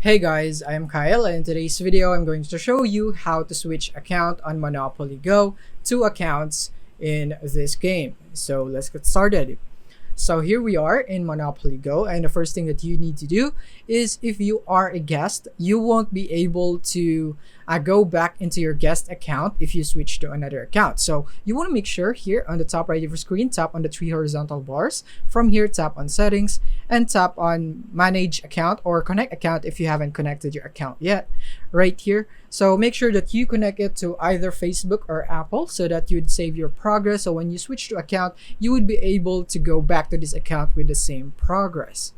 Hey guys, I am Kyle, and in today's video I'm going to show you how to switch account on Monopoly Go to accounts in this game. So let's get started. So here we are in Monopoly Go, and the first thing that you need to do is, if you are a guest, you won't be able to go back into your guest account if you switch to another account. So you want to make sure here on the top right of your screen, tap on the three horizontal bars. From here, tap on settings and tap on manage account or connect account if you haven't connected your account yet right here. So make sure that you connect it to either Facebook or Apple so that you'd save your progress. So when you switch to account, you would be able to go back to this account with the same progress.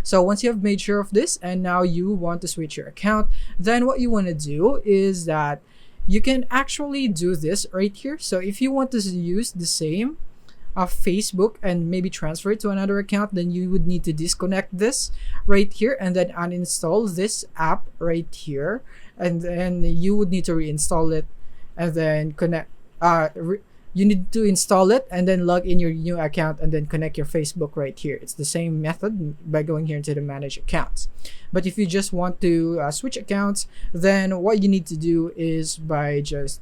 So once you have made sure of this and now you want to switch your account, then what you want to do is that you can actually do this right here. So if you want to use the same Facebook and maybe transfer it to another account, then you would need to disconnect this right here and then uninstall this app right here, and then you would need to reinstall it and then you need to install it and then log in your new account and then connect your Facebook right here. It's the same method by going here into the manage accounts. But if you just want to switch accounts, then what you need to do is by just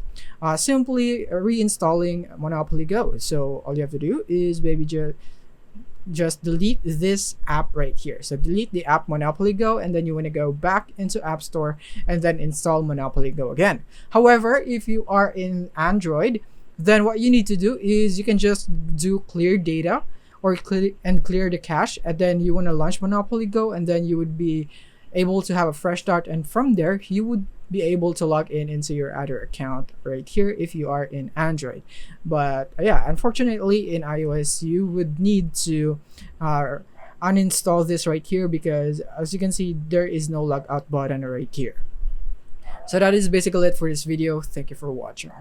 simply reinstalling Monopoly Go. So all you have to do is maybe just delete this app right here. So delete the app Monopoly Go, and then you want to go back into App Store and then install Monopoly Go again. However, if you are in Android, then what you need to do is you can just do clear data or clear the cache, and then you want to launch Monopoly Go, and then you would be able to have a fresh start, and from there you would be able to log in into your other account right here if you are in Android. But yeah, unfortunately in iOS you would need to uninstall this right here, because as you can see there is no logout button right here. So that is basically it for this video. Thank you for watching.